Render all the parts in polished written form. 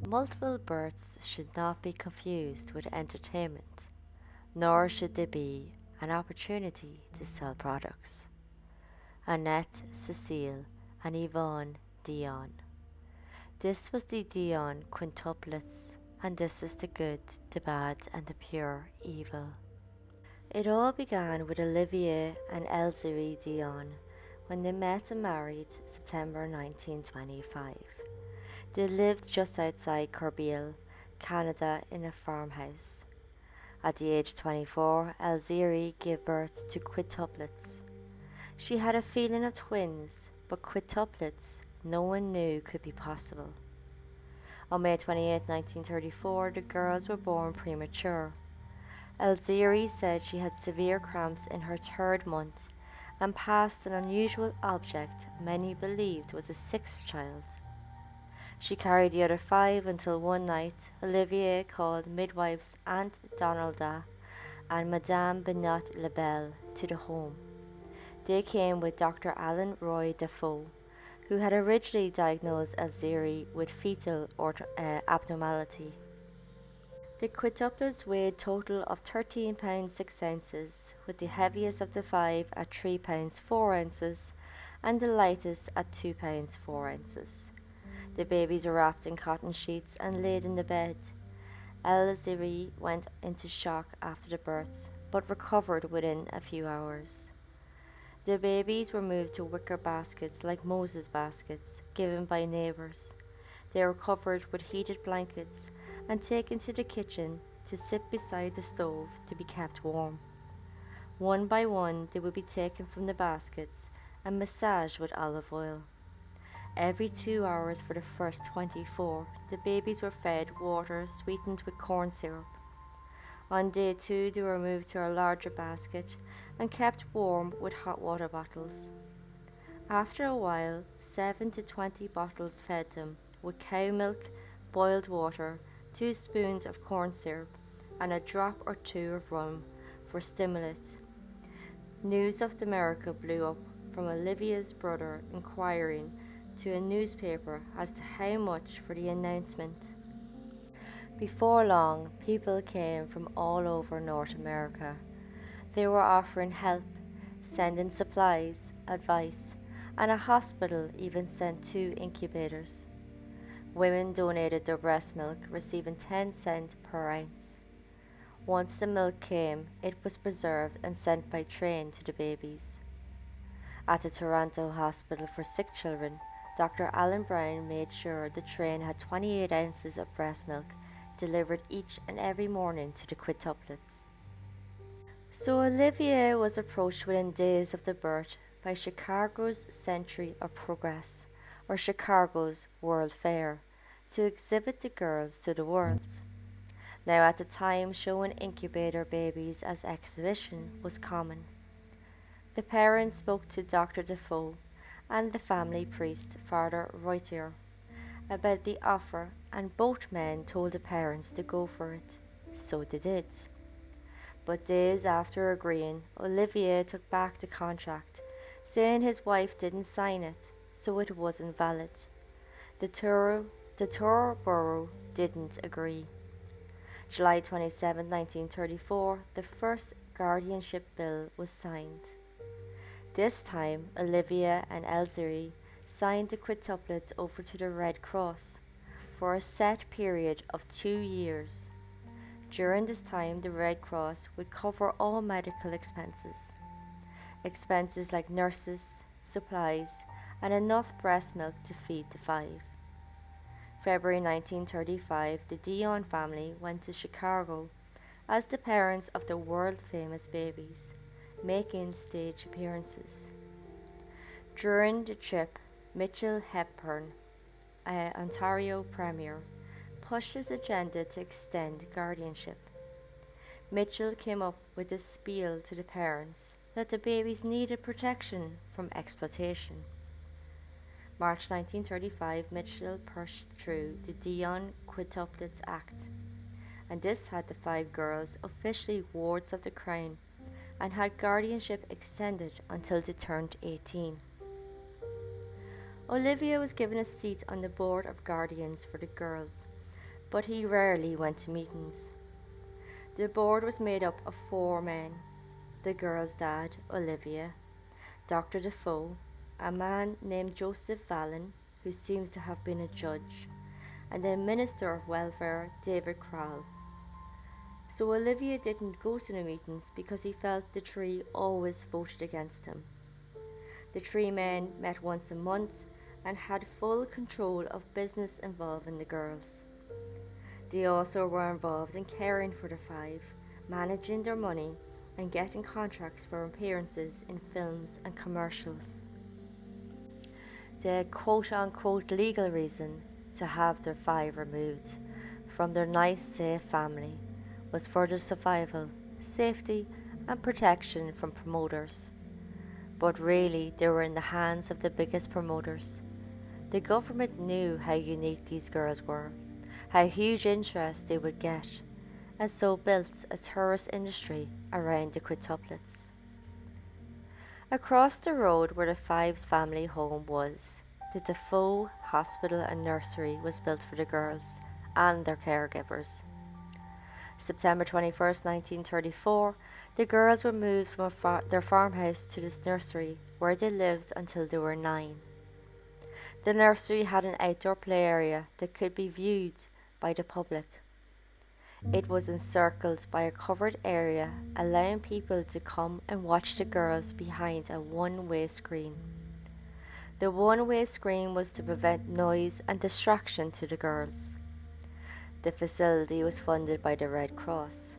Multiple births should not be confused with entertainment, nor should they be an opportunity to sell products. Annette, Cecile, and Yvonne Dion. This was the Dion Quintuplets, and this is the good, the bad, and the pure evil. It all began with Olivier and Elzérie Dion when they met and married September 1925. They lived just outside Corbeil, Canada in a farmhouse. At the age of 24, Elzérie gave birth to quintuplets. She had a feeling of twins, but quintuplets no one knew could be possible. On May 28, 1934, the girls were born premature. Elzérie said she had severe cramps in her third month and passed an unusual object many believed was a sixth child. She carried the other five until one night Olivier called midwives Aunt Donalda and Madame Benoit Lebel to the home. They came with Dr. Alan Roy Defoe, who had originally diagnosed Elzérie with fetal abnormality. The quintuplets weighed a total of 13 pounds 6 ounces, with the heaviest of the five at 3 pounds 4 ounces and the lightest at 2 pounds 4 ounces. The babies were wrapped in cotton sheets and laid in the bed. Elzérie went into shock after the births, but recovered within a few hours. The babies were moved to wicker baskets like Moses baskets, given by neighbours. They were covered with heated blankets and taken to the kitchen to sit beside the stove to be kept warm. One by one they would be taken from the baskets and massaged with olive oil. Every 2 hours for the first 24, the babies were fed water sweetened with corn syrup. On day 2, they were moved to a larger basket and kept warm with hot water bottles. After a while, 7 to 20 bottles fed them with cow milk, boiled water, 2 spoons of corn syrup, and a drop or two of rum for stimulant. News of the miracle blew up from Olivia's brother inquiring to a newspaper as to how much for the announcement. Before long, people came from all over North America. They were offering help, sending supplies, advice, and a hospital even sent 2 incubators. Women donated their breast milk, receiving 10 cents per ounce. Once the milk came, it was preserved and sent by train to the babies. At the Toronto Hospital for Sick Children, Dr. Alan Brown made sure the train had 28 ounces of breast milk delivered each and every morning to the quintuplets. So Olivier was approached within days of the birth by Chicago's Century of Progress, or Chicago's World Fair, to exhibit the girls to the world. Now at the time, showing incubator babies as exhibition was common. The parents spoke to Dr.Dafoe and the family priest, Father Reuter, about the offer, and both men told the parents to go for it. So they did. But days after agreeing, Olivier took back the contract, saying his wife didn't sign it, so it wasn't valid. The Toronto Borough didn't agree. July 27, 1934, the first Guardianship Bill was signed. This time, Olivia and Elzérie signed the quintuplets over to the Red Cross for a set period of 2 years. During this time, the Red Cross would cover all medical expenses. Expenses like nurses, supplies, and enough breast milk to feed the 5. February 1935, the Dion family went to Chicago as the parents of the world-famous babies, making stage appearances. During the trip, Mitchell Hepburn, Ontario Premier, pushed his agenda to extend guardianship. Mitchell came up with a spiel to the parents that the babies needed protection from exploitation. March 1935, Mitchell pushed through the Dion Quintuplets Act, and this had the 5 girls officially wards of the Crown and had guardianship extended until they turned 18. Olivia was given a seat on the board of guardians for the girls, but he rarely went to meetings. The board was made up of 4 men: the girl's dad, Olivia, Dr.Dafoe, a man named Joseph Vallon, who seems to have been a judge, and the Minister of Welfare, David Crowell. So Olivia didn't go to the meetings because he felt the 3 always voted against him. The 3 men met once a month and had full control of business involving the girls. They also were involved in caring for the 5, managing their money, and getting contracts for appearances in films and commercials. The quote-unquote legal reason to have their 5 removed from their nice, safe family was for their survival, safety, and protection from promoters. But really, they were in the hands of the biggest promoters. The government knew how unique these girls were, how huge interest they would get, and so built a tourist industry around the quintuplets. Across the road where the 5's family home was, the Dafoe Hospital and Nursery was built for the girls and their caregivers. September 21st, 1934, the girls were moved from their farmhouse to this nursery, where they lived until they were 9. The nursery had an outdoor play area that could be viewed by the public. It was encircled by a covered area, allowing people to come and watch the girls behind a one-way screen. The one-way screen was to prevent noise and distraction to the girls. The facility was funded by the Red Cross,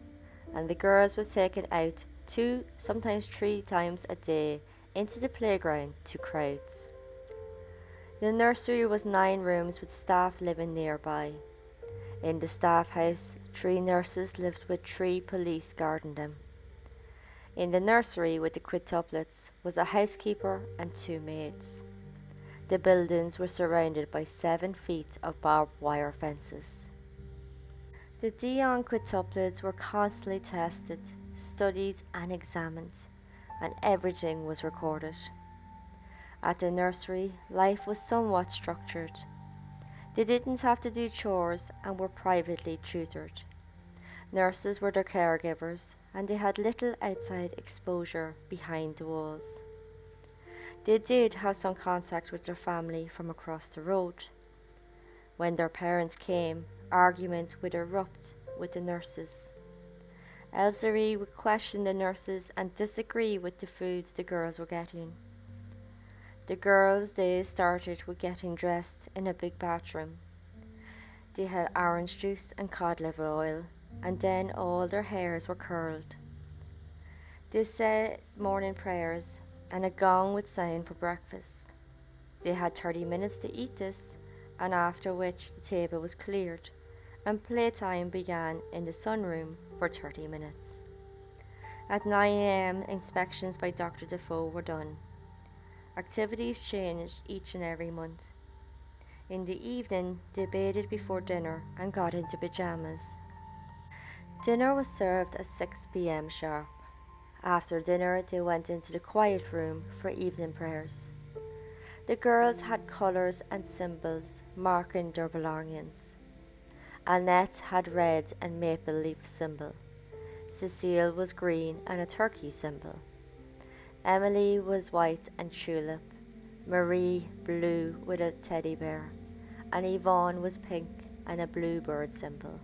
and the girls were taken out 2, sometimes 3 times a day into the playground to crowds. The nursery was 9 rooms with staff living nearby. In the staff house, 3 nurses lived with 3 police guarding them. In the nursery with the quintuplets was a housekeeper and 2 maids. The buildings were surrounded by 7 feet of barbed wire fences. The Dion Quintuplets were constantly tested, studied and examined, and everything was recorded. At the nursery, life was somewhat structured. They didn't have to do chores and were privately tutored. Nurses were their caregivers, and they had little outside exposure behind the walls. They did have some contact with their family from across the road. When their parents came, arguments would erupt with the nurses. Elsery would question the nurses and disagree with the foods the girls were getting. The girls' day started with getting dressed in a big bathroom. They had orange juice and cod liver oil, and then all their hairs were curled. They said morning prayers, and a gong would sound for breakfast. They had 30 minutes to eat this, and after which the table was cleared, and playtime began in the sunroom for 30 minutes. At 9 a.m. inspections by Dr. Dafoe were done. Activities changed each and every month. In the evening, they bathed before dinner and got into pajamas. Dinner was served at 6 p.m. sharp. After dinner, they went into the quiet room for evening prayers. The girls had colours and symbols marking their belongings. Annette had red and maple leaf symbol. Cecile was green and a turkey symbol. Emily was white and tulip. Marie blue with a teddy bear. And Yvonne was pink and a bluebird symbol.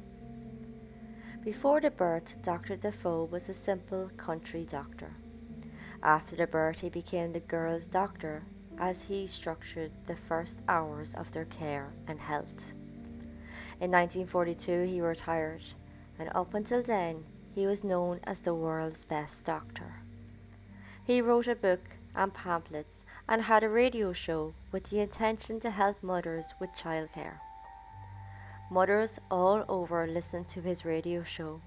Before the birth, Dr. Dafoe was a simple country doctor. After the birth, he became the girls' doctor as he structured the first hours of their care and health. In 1942, he retired, and up until then, he was known as the world's best doctor. He wrote a book and pamphlets and had a radio show with the intention to help mothers with childcare. Mothers all over listened to his radio show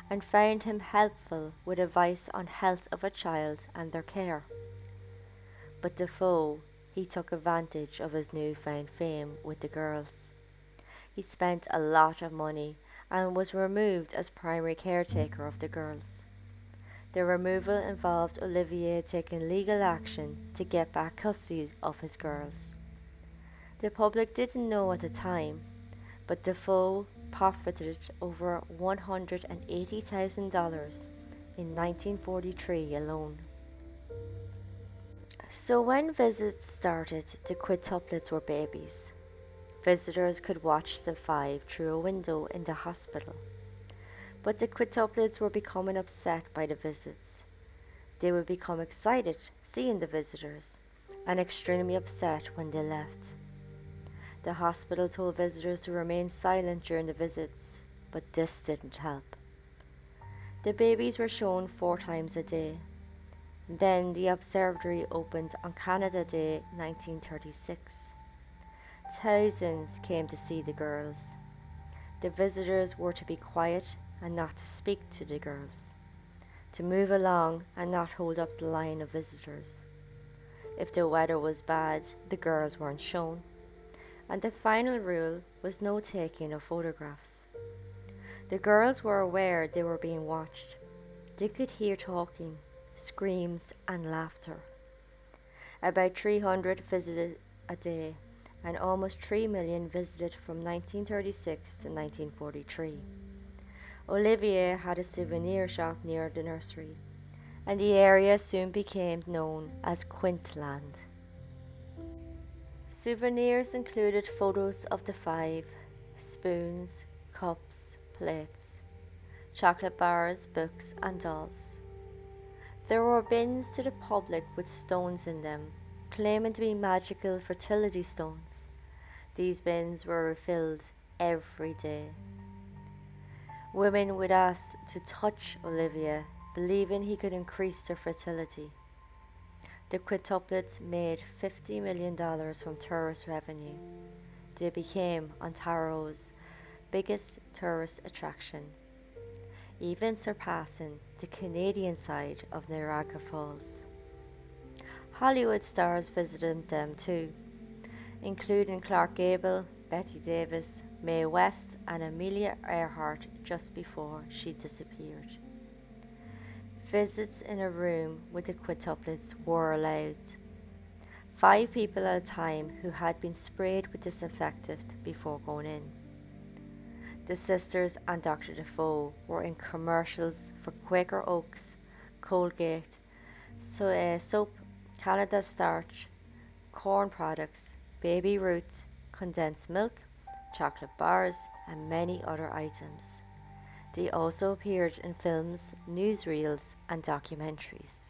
and found him helpful with advice on health of a child and their care. But Dafoe, he took advantage of his newfound fame with the girls. He spent a lot of money and was removed as primary caretaker of the girls. The removal involved Olivier taking legal action to get back custody of his girls. The public didn't know at the time, but Dafoe pocketed over $180,000 in 1943 alone. So when visits started, the quintuplets were babies. Visitors could watch the five through a window in the hospital. But the quintuplets were becoming upset by the visits. They would become excited seeing the visitors and extremely upset when they left. The hospital told visitors to remain silent during the visits, but this didn't help. The babies were shown 4 times a day. Then the observatory opened on Canada Day 1936. Thousands came to see the girls. The visitors were to be quiet and not to speak to the girls, to move along and not hold up the line of visitors. If the weather was bad, the girls weren't shown. And the final rule was no taking of photographs. The girls were aware they were being watched. They could hear talking, screams and laughter. About 300 visited a day, and almost 3 million visited from 1936 to 1943. Olivier had a souvenir shop near the nursery, and the area soon became known as Quintland. Souvenirs included photos of the five, spoons, cups, plates, chocolate bars, books, and dolls. There were bins to the public with stones in them, claiming to be magical fertility stones. These bins were refilled every day. Women would ask to touch Olivia, believing he could increase their fertility. The quintuplets made $50 million from tourist revenue. They became Ontario's biggest tourist attraction, even surpassing the Canadian side of Niagara Falls. Hollywood stars visited them too, including Clark Gable, Bette Davis, Mae West, and Amelia Earhart just before she disappeared. Visits in a room with the quintuplets were allowed. 5 people at a time who had been sprayed with disinfectant before going in. The sisters and Dr.Dafoe were in commercials for Quaker Oats, Colgate, soap, Canada Starch, corn products, Baby Ruth, condensed milk, chocolate bars, and many other items. They also appeared in films, newsreels, and documentaries.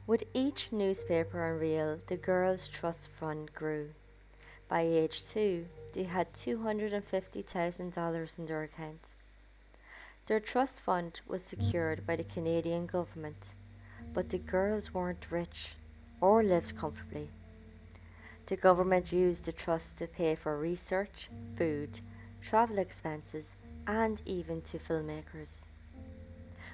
With each newspaper and reel, the girls' trust fund grew. By age 2, they had $250,000 in their account. Their trust fund was secured by the Canadian government, but the girls weren't rich or lived comfortably. The government used the trust to pay for research, food, travel expenses, and even to filmmakers.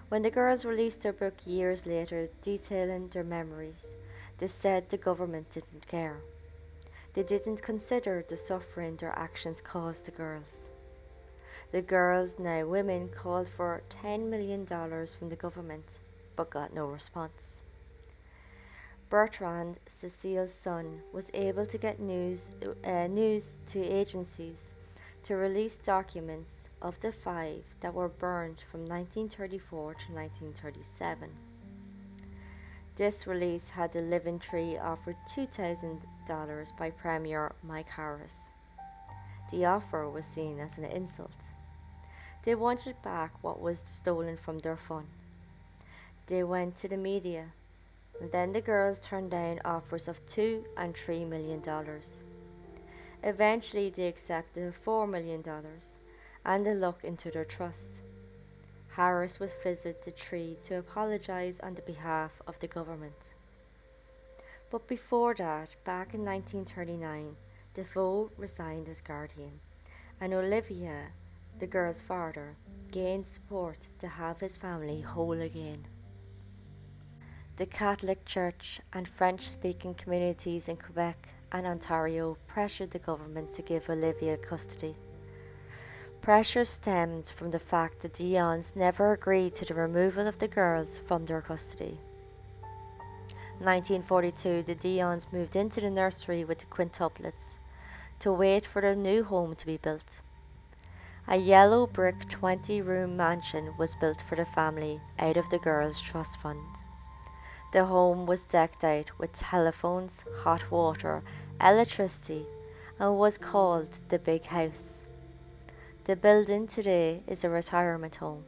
When the girls released their book years later detailing their memories, they said the government didn't care. They didn't consider the suffering their actions caused the girls. The girls, now women, called for $10 million from the government, but got no response. Bertrand, Cecile's son, was able to get news to agencies to release documents of the 5 that were burned from 1934 to 1937. This release had the Living Tree offered $2,000 by Premier Mike Harris. The offer was seen as an insult. They wanted back what was stolen from their fun. They went to the media, and then the girls turned down offers of $2 and $3 million. Eventually they accepted $4 million and a look into their trust. Harris would visit the tree to apologize on the behalf of the government. But before that, back in 1939, Dafoe resigned as guardian, and Olivia, the girl's father, gained support to have his family whole again. The Catholic Church and French-speaking communities in Quebec and Ontario pressured the government to give Olivia custody. Pressure stemmed from the fact that the Dionnes never agreed to the removal of the girls from their custody. In 1942, the Dionnes moved into the nursery with the quintuplets. to wait for their new home to be built. A yellow brick 20-room mansion was built for the family out of the girls' trust fund. The home was decked out with telephones, hot water, electricity, and was called the Big House. The building today is a retirement home.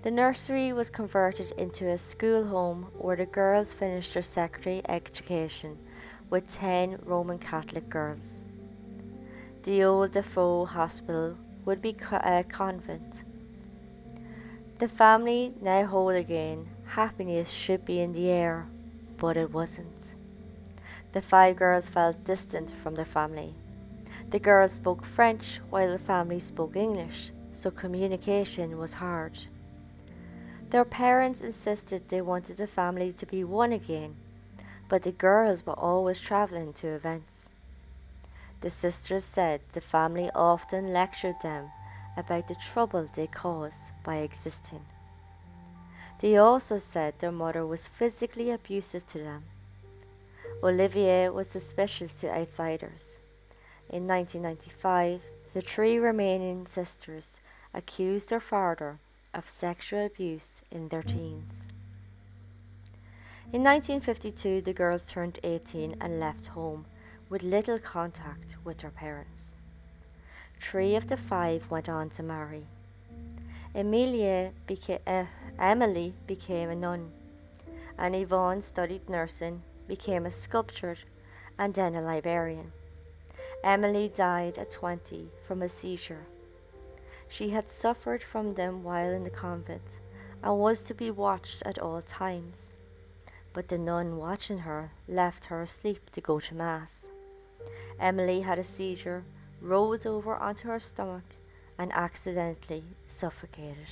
The nursery was converted into a school home where the girls finished their secondary education with 10 Roman Catholic girls. The old Dafoe hospital would be a convent. The family now whole again, happiness should be in the air, but it wasn't. The 5 girls felt distant from their family. The girls spoke French while the family spoke English, so communication was hard. Their parents insisted they wanted the family to be one again, but the girls were always travelling to events. The sisters said the family often lectured them about the trouble they caused by existing. They also said their mother was physically abusive to them. Olivier was suspicious to outsiders. In 1995, the 3 remaining sisters accused their father of sexual abuse in their teens. In 1952, the girls turned 18 and left home with little contact with their parents. 3 of the 5 went on to marry. Emily became a nun, and Yvonne studied nursing, became a sculptor, and then a librarian. Emily died at 20 from a seizure. She had suffered from them while in the convent and was to be watched at all times. But the nun watching her left her asleep to go to Mass. Emily had a seizure, rolled over onto her stomach, and accidentally suffocated.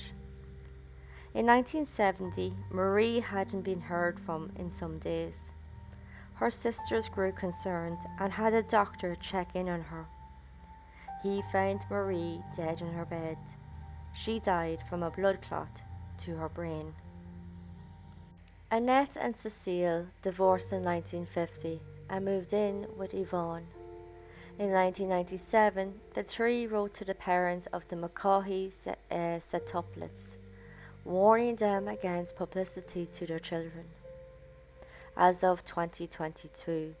In 1970, Marie hadn't been heard from in some days. Her sisters grew concerned and had a doctor check in on her. He found Marie dead in her bed. She died from a blood clot to her brain. Annette and Cecile divorced in 1950 and moved in with Yvonne. In 1997, the 3 wrote to the parents of the McCaughey septuplets, warning them against publicity to their children. As of 2022,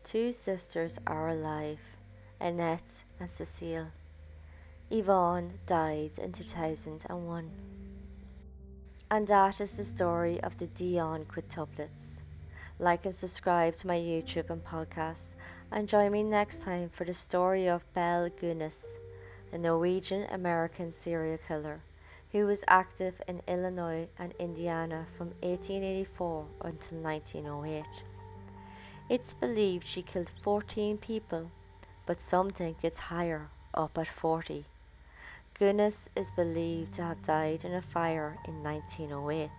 2 sisters are alive, Annette and Cecile. Yvonne died in 2001. And that is the story of the Dion Quintuplets. Like and subscribe to my YouTube and podcast, and join me next time for the story of Belle Goodness, the Norwegian-American serial killer who was active in Illinois and Indiana from 1884 until 1908. It's believed she killed 14 people, but some think it's higher, up at 40. Goodness is believed to have died in a fire in 1908,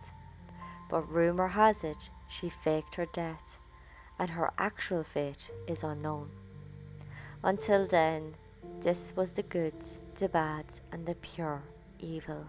but rumour has it she faked her death, and her actual fate is unknown. Until then, this was the good, the bad, and the pure evil.